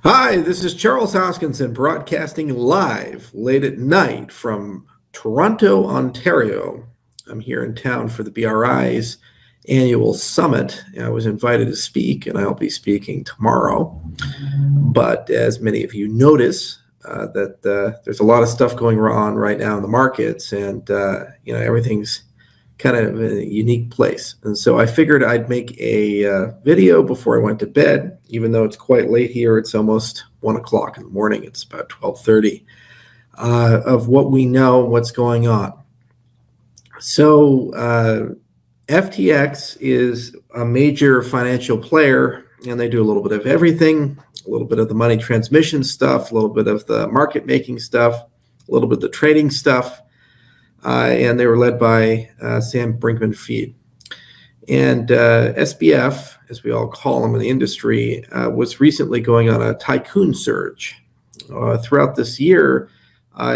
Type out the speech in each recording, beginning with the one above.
Hi, this is Charles Hoskinson broadcasting live late at night from Toronto, Ontario. I'm here in town for the BRI's annual summit. I was invited to speak, and I'll be speaking tomorrow. But as many of you notice, there's a lot of stuff going on right now in the markets, and everything's kind of a unique place. And so I figured I'd make a video before I went to bed, even though it's quite late here. It's almost 1 o'clock in the morning. It's about 12:30 of what we know, what's going on. So FTX is a major financial player, and they do a little bit of everything, a little bit of the money transmission stuff, a little bit of the market making stuff, a little bit of the trading stuff. And they were led by Sam Brinkman-Fried. And SBF, as we all call him in the industry, was recently going on a tycoon surge. Throughout this year,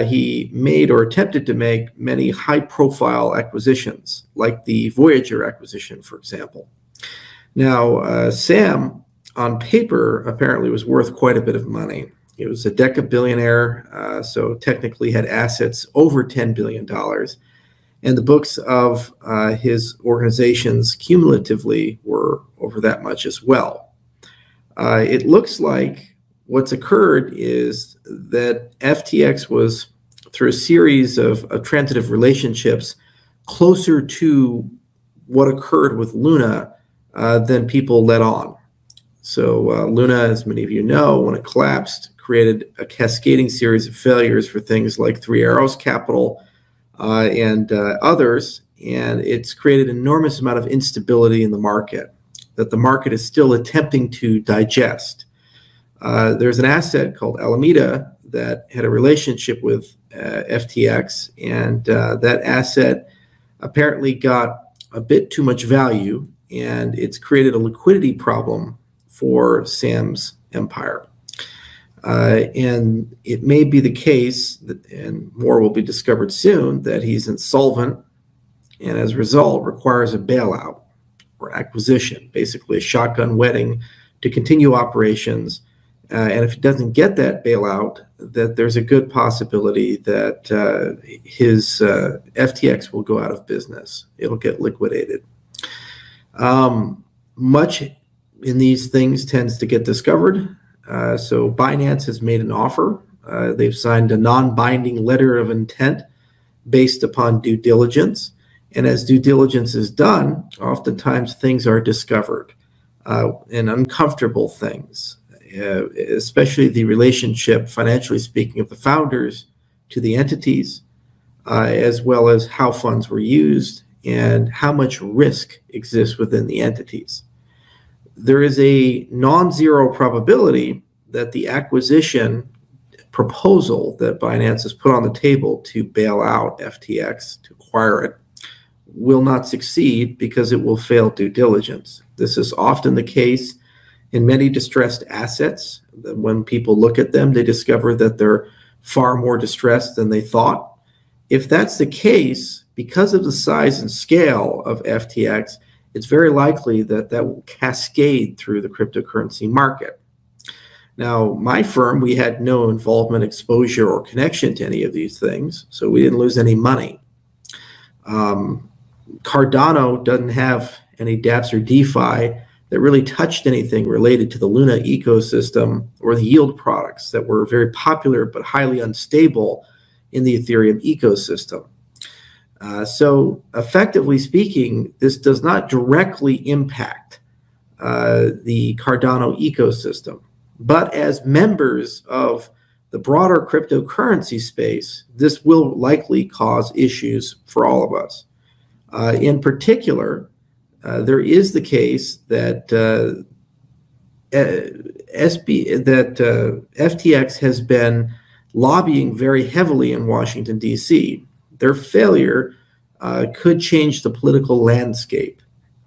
he made or attempted to make many high-profile acquisitions, like the Voyager acquisition, for example. Now, Sam, on paper, apparently was worth quite a bit of money. He was a decabillionaire, so technically had assets over $10 billion. And the books of his organizations cumulatively were over that much as well. It looks like what's occurred is that FTX was, through a series of transitive relationships, closer to what occurred with Luna than people let on. So Luna, as many of you know, when it collapsed, created a cascading series of failures for things like Three Arrows Capital and others, and it's created an enormous amount of instability in the market that the market is still attempting to digest. There's an asset called Alameda that had a relationship with FTX, and that asset apparently got a bit too much value, and it's created a liquidity problem for Sam's empire. And it may be the case, that, and more will be discovered soon, that he's insolvent and as a result requires a bailout or acquisition, basically a shotgun wedding to continue operations. And if he doesn't get that bailout, that there's a good possibility that his FTX will go out of business. It'll get liquidated. Much in these things tends to get discovered. So Binance has made an offer. They've signed a non-binding letter of intent based upon due diligence. And as due diligence is done, oftentimes things are discovered, and uncomfortable things, especially the relationship, financially speaking, of the founders to the entities, as well as how funds were used and how much risk exists within the entities. There is a non-zero probability that the acquisition proposal that Binance has put on the table to bail out FTX, to acquire it, will not succeed because it will fail due diligence. This is often the case in many distressed assets. When people look at them, they discover that they're far more distressed than they thought. If that's the case, because of the size and scale of FTX, it's very likely that that will cascade through the cryptocurrency market. Now, my firm, we had no involvement, exposure, or connection to any of these things, so we didn't lose any money. Cardano doesn't have any dApps or DeFi that really touched anything related to the Luna ecosystem or the yield products that were very popular but highly unstable in the Ethereum ecosystem. So effectively speaking, this does not directly impact the Cardano ecosystem. But as members of the broader cryptocurrency space, this will likely cause issues for all of us. In particular, there is the case that FTX has been lobbying very heavily in Washington, D.C. Their failure could change the political landscape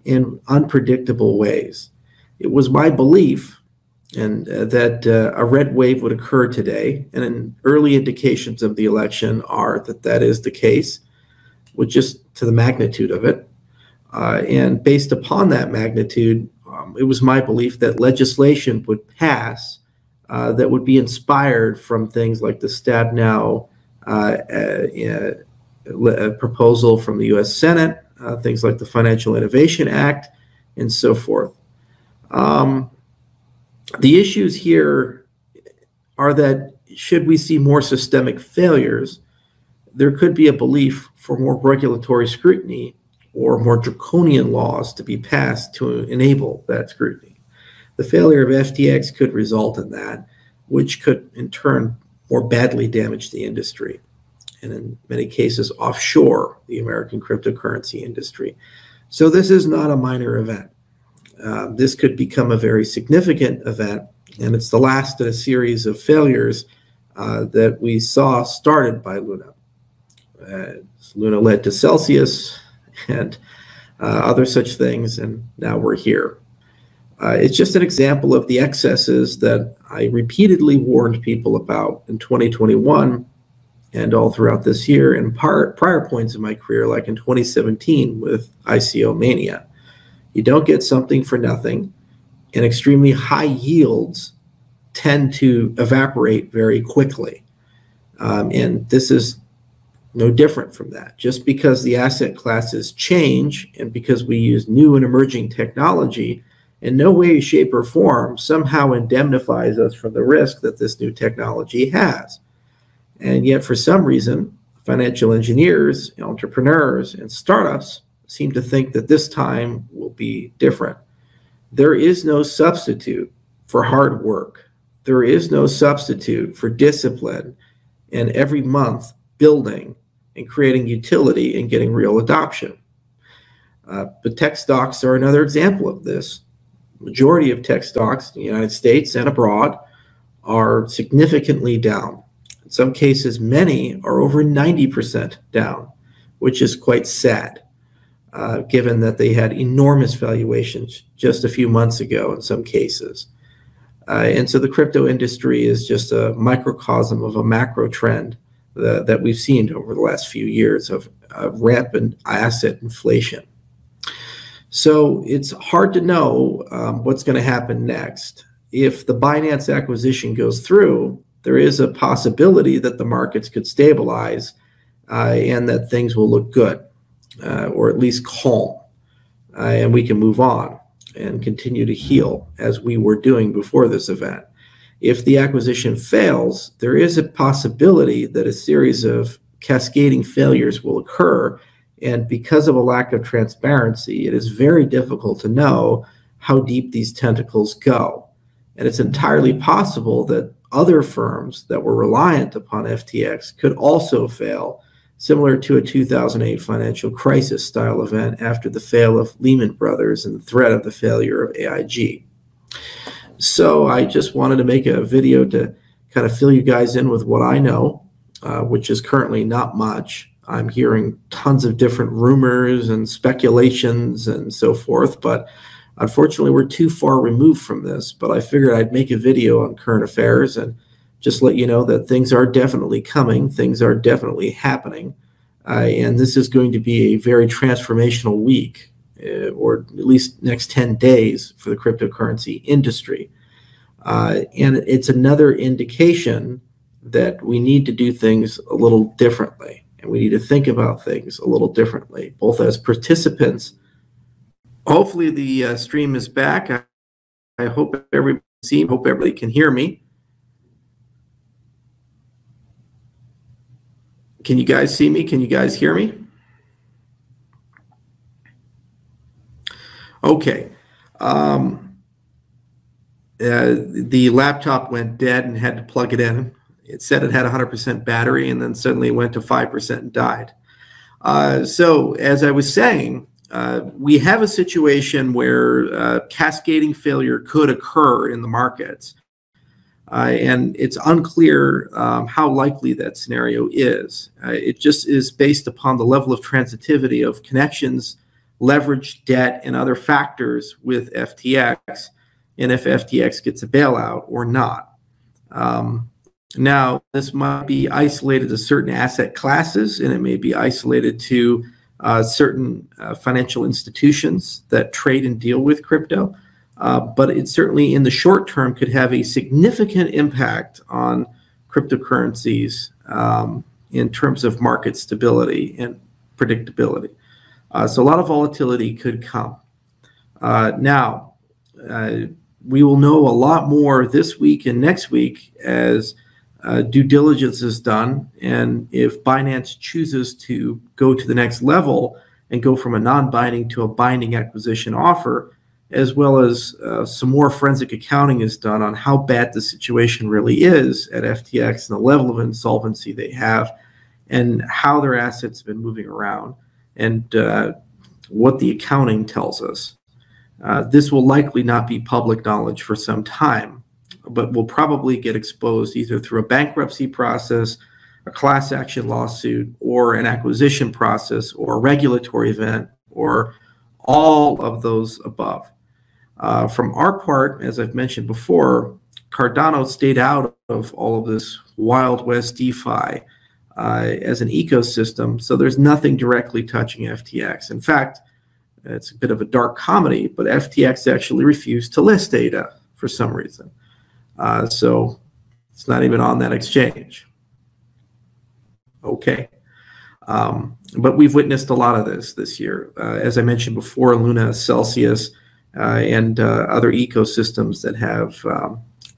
in unpredictable ways. It was my belief that a red wave would occur today, and early indications of the election are that that is the case, with just to the magnitude of it. And based upon that magnitude, it was my belief that legislation would pass that would be inspired from things like the Stab Now proposal from the U.S. Senate, things like the Financial Innovation Act, and so forth. The issues here are that should we see more systemic failures, there could be a belief for more regulatory scrutiny or more draconian laws to be passed to enable that scrutiny. The failure of FTX could result in that, which could in turn more badly damage the industry, and in many cases offshore the American cryptocurrency industry. So this is not a minor event. This could become a very significant event, and it's the last in a series of failures that we saw started by Luna. Luna led to Celsius and other such things, and now we're here. It's just an example of the excesses that I repeatedly warned people about in 2021 and all throughout this year, and prior points in my career, like in 2017 with ICO mania. You don't get something for nothing, and extremely high yields tend to evaporate very quickly. And this is no different from that. Just because the asset classes change and because we use new and emerging technology, in no way, shape, or form somehow indemnifies us from the risk that this new technology has. And yet, for some reason, financial engineers, entrepreneurs, and startups seem to think that this time will be different. There is no substitute for hard work. There is no substitute for discipline and every month building and creating utility and getting real adoption. But tech stocks are another example of this. Majority of tech stocks in the United States and abroad are significantly down. In some cases, many are over 90% down, which is quite sad, given that they had enormous valuations just a few months ago in some cases. And so the crypto industry is just a microcosm of a macro trend that we've seen over the last few years of rampant asset inflation. So it's hard to know what's going to happen next. If the Binance acquisition goes through, there is a possibility that the markets could stabilize and that things will look good, or at least calm, and we can move on and continue to heal as we were doing before this event. If the acquisition fails, there is a possibility that a series of cascading failures will occur. And because of a lack of transparency, it is very difficult to know how deep these tentacles go. And it's entirely possible that other firms that were reliant upon FTX could also fail, similar to a 2008 financial crisis style event after the fail of Lehman Brothers and the threat of the failure of AIG. So I just wanted to make a video to kind of fill you guys in with what I know, which is currently not much. I'm hearing tons of different rumors and speculations and so forth, but unfortunately we're too far removed from this. But I figured I'd make a video on current affairs and just let you know that things are definitely coming, things are definitely happening, and this is going to be a very transformational week, or at least next 10 days for the cryptocurrency industry. And it's another indication that we need to do things a little differently. And we need to think about things a little differently, both as participants. Hopefully the stream is back. I hope everybody see, hope everybody can hear me. Can you guys see me? Can you guys hear me? Okay. The laptop went dead and had to plug it in. It said it had 100% battery, and then suddenly it went to 5% and died. So as I was saying, we have a situation where cascading failure could occur in the markets. And it's unclear how likely that scenario is. It just is based upon the level of transitivity of connections, leverage, debt, and other factors with FTX, and if FTX gets a bailout or not. Now, this might be isolated to certain asset classes, and it may be isolated to certain financial institutions that trade and deal with crypto. but it certainly in the short term could have a significant impact on cryptocurrencies in terms of market stability and predictability. So a lot of volatility could come. Now, we will know a lot more this week and next week as due diligence is done, and if Binance chooses to go to the next level and go from a non-binding to a binding acquisition offer, as well as some more forensic accounting is done on how bad the situation really is at FTX and the level of insolvency they have and how their assets have been moving around and what the accounting tells us. This will likely not be public knowledge for some time, but will probably get exposed either through a bankruptcy process, a class action lawsuit, or an acquisition process, or a regulatory event, or all of those above. From our part, as I've mentioned before, Cardano stayed out of all of this Wild West DeFi as an ecosystem, so there's nothing directly touching FTX. In fact, it's a bit of a dark comedy, but FTX actually refused to list data for some reason. So it's not even on that exchange. Okay. But we've witnessed a lot of this year. As I mentioned before, Luna, Celsius, and other ecosystems that have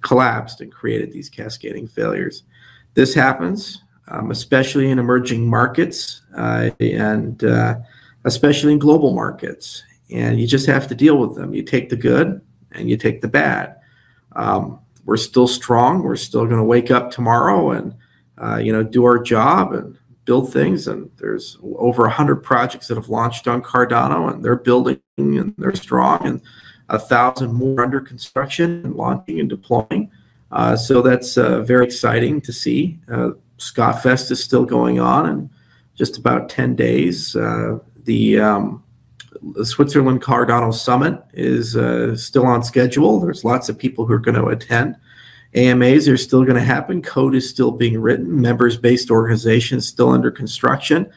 collapsed and created these cascading failures. This happens, especially in emerging markets and especially in global markets. And you just have to deal with them. You take the good and you take the bad. We're still strong. We're still going to wake up tomorrow and do our job and build things. And there's over 100 projects that have launched on Cardano, and they're building and they're strong, and 1,000 more under construction and launching and deploying. So that's very exciting to see. Scott Fest is still going on in just about 10 days. The Switzerland Cardano Summit is still on schedule. There's lots of people who are going to attend. AMAs are still going to happen. Code is still being written. Members-based organizations still under construction.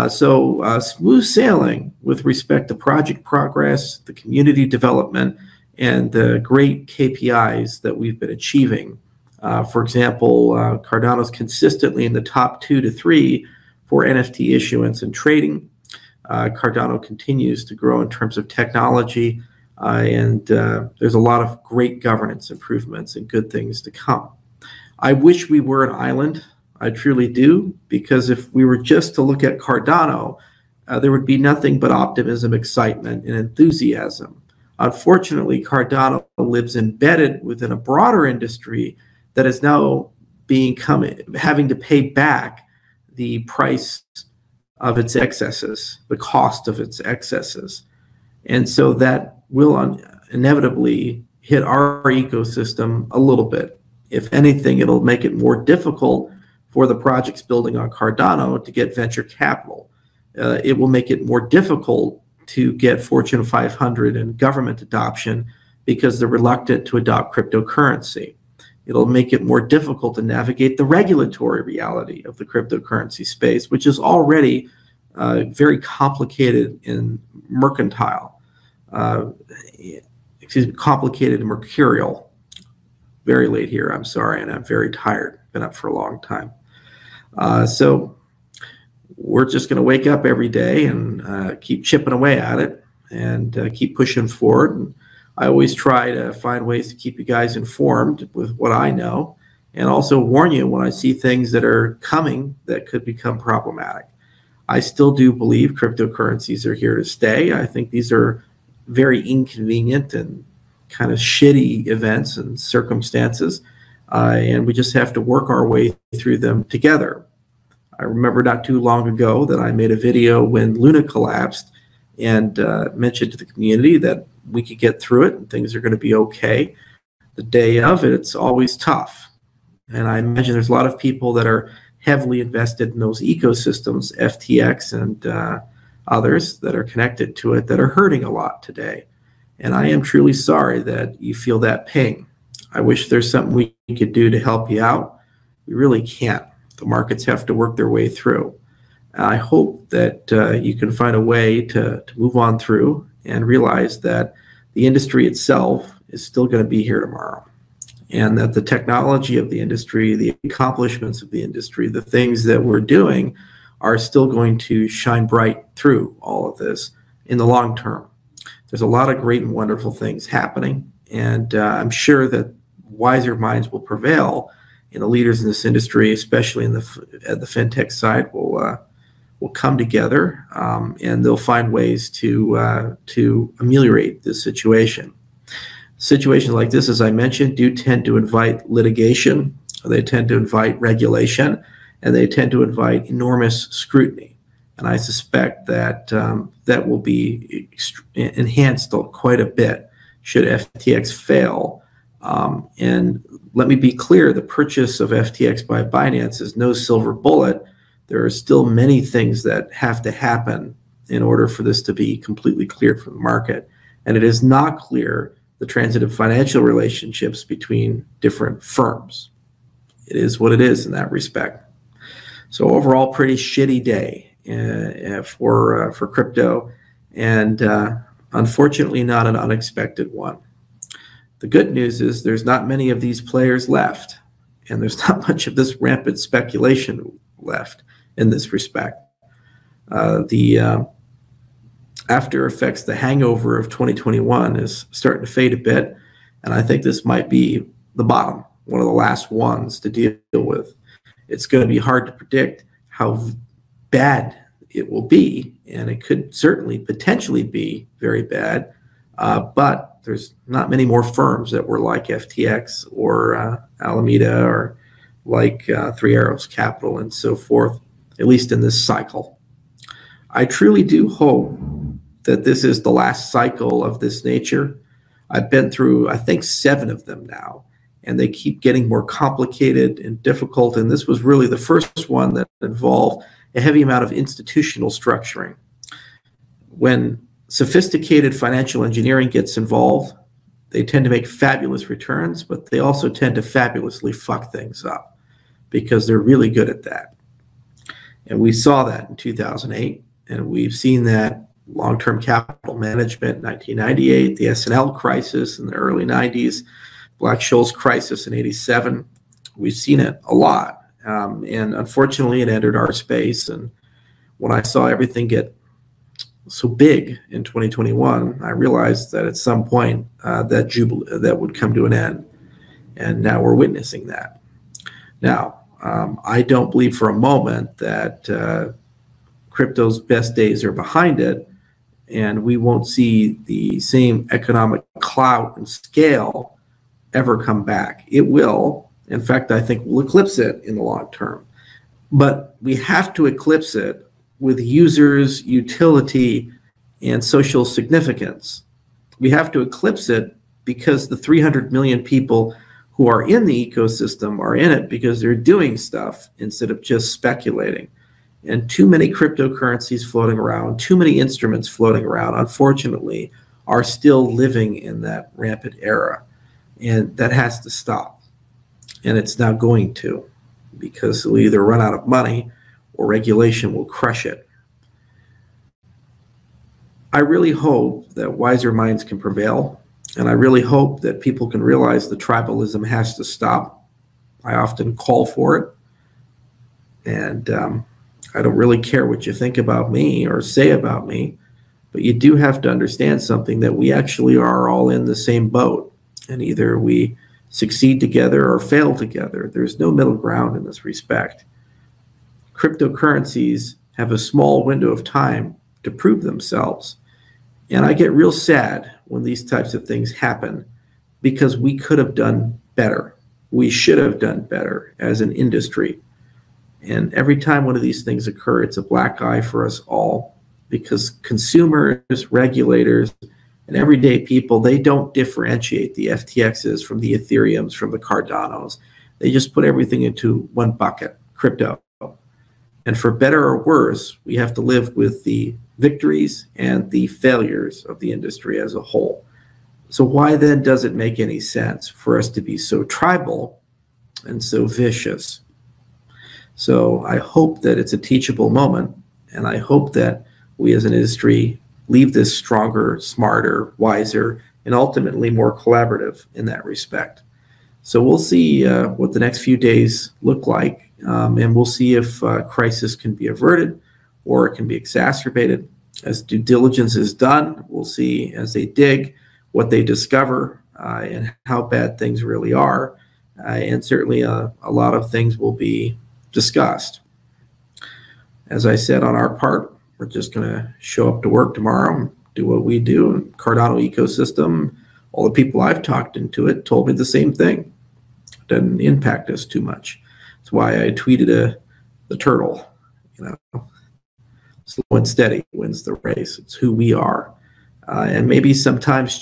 So smooth sailing with respect to project progress, the community development, and the great KPIs that we've been achieving. For example, Cardano's consistently in the top 2 to 3 for NFT issuance and trading. Cardano continues to grow in terms of technology, and there's a lot of great governance improvements and good things to come. I wish we were an island. I truly do, because if we were just to look at Cardano, there would be nothing but optimism, excitement, and enthusiasm. Unfortunately, Cardano lives embedded within a broader industry that is now having to pay back the price of its excesses, the cost of its excesses. And so that will inevitably hit our ecosystem a little bit. If anything, it'll make it more difficult for the projects building on Cardano to get venture capital. It will make it more difficult to get Fortune 500 and government adoption because they're reluctant to adopt cryptocurrency. It'll make it more difficult to navigate the regulatory reality of the cryptocurrency space, which is already very complicated and mercantile. Complicated and mercurial. Very late here, I'm sorry, and I'm very tired. Been up for a long time. So we're just going to wake up every day and keep chipping away at it and keep pushing forward. And I always try to find ways to keep you guys informed with what I know, and also warn you when I see things that are coming that could become problematic. I still do believe cryptocurrencies are here to stay. I think these are very inconvenient and kind of shitty events and circumstances, and we just have to work our way through them together. I remember not too long ago that I made a video when Luna collapsed and mentioned to the community that we could get through it and things are going to be okay. The day of it, it's always tough. And I imagine there's a lot of people that are heavily invested in those ecosystems, FTX and others that are connected to it, that are hurting a lot today. And I am truly sorry that you feel that pain. I wish there's something we could do to help you out. We really can't. The markets have to work their way through. I hope that you can find a way to move on through and realize that the industry itself is still going to be here tomorrow, and that the technology of the industry, the accomplishments of the industry, the things that we're doing are still going to shine bright through all of this in the long term. There's a lot of great and wonderful things happening, and I'm sure that wiser minds will prevail, and the leaders in this industry, especially at the fintech side, will come together, and they'll find ways to ameliorate this situation. Situations like this, as I mentioned, do tend to invite litigation. They tend to invite regulation, and they tend to invite enormous scrutiny. And I suspect that that will be enhanced quite a bit should FTX fail. And let me be clear, the purchase of FTX by Binance is no silver bullet. There are still many things that have to happen in order for this to be completely cleared from the market. And it is not clear the transitive financial relationships between different firms. It is what it is in that respect. So overall, pretty shitty day for crypto, and unfortunately not an unexpected one. The good news is there's not many of these players left, and there's not much of this rampant speculation left in this respect. The after effects, the hangover of 2021 is starting to fade a bit, and I think this might be the bottom, one of the last ones to deal with. It's going to be hard to predict how bad it will be, and it could certainly potentially be very bad, but there's not many more firms that were like FTX or Alameda or like Three Arrows Capital and so forth, at least in this cycle. I truly do hope that this is the last cycle of this nature. I've been through, I think, 7 of them now, and they keep getting more complicated and difficult, and this was really the first one that involved a heavy amount of institutional structuring. When sophisticated financial engineering gets involved, they tend to make fabulous returns, but they also tend to fabulously fuck things up because they're really good at that. And we saw that in 2008, and we've seen that long-term capital management in 1998, the S&L crisis in the early 90s, Black-Scholes crisis in 87. We've seen it a lot. And unfortunately, it entered our space. And when I saw everything get so big in 2021, I realized that at some point that would come to an end. And now we're witnessing that. Now, I don't believe for a moment that crypto's best days are behind it, and we won't see the same economic clout and scale ever come back. It will. In fact, I think we'll eclipse it in the long term. But we have to eclipse it with users, utility, and social significance. We have to eclipse it because the 300 million people who are in the ecosystem are in it because they're doing stuff instead of just speculating. And too many cryptocurrencies floating around, too many instruments floating around, unfortunately, are still living in that rampant era. And that has to stop. And it's now going to, because it'll either run out of money or regulation will crush it. I really hope that wiser minds can prevail. And I really hope that people can realize the tribalism has to stop. I often call for it. And I don't really care what you think about me or say about me, but you do have to understand something, that we actually are all in the same boat. And either we succeed together or fail together. There's no middle ground in this respect. Cryptocurrencies have a small window of time to prove themselves. And I get real sad when these types of things happen, because we could have done better. We should have done better as an industry. And every time one of these things occur, it's a black eye for us all, because consumers, regulators, and everyday people, they don't differentiate the FTXs from the Ethereums, from the Cardanos. They just put everything into one bucket, crypto. And for better or worse, we have to live with the victories and the failures of the industry as a whole. So why then does it make any sense for us to be so tribal and so vicious? So I hope that it's a teachable moment, and I hope that we as an industry leave this stronger, smarter, wiser, and ultimately more collaborative in that respect. So we'll see what the next few days look like, and we'll see if crisis can be averted or it can be exacerbated. As due diligence is done, we'll see as they dig what they discover and how bad things really are. And certainly a lot of things will be discussed. As I said, on our part, we're just going to show up to work tomorrow and do what we do. Cardano ecosystem, all the people I've talked into it told me the same thing. It doesn't impact us too much. That's why I tweeted the turtle, slow and steady wins the race. It's who we are. And maybe sometimes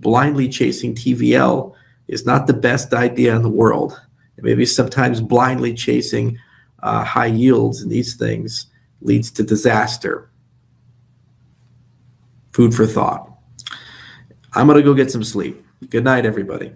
blindly chasing TVL is not the best idea in the world. And maybe sometimes blindly chasing high yields in these things leads to disaster. Food for thought. I'm going to go get some sleep. Good night, everybody.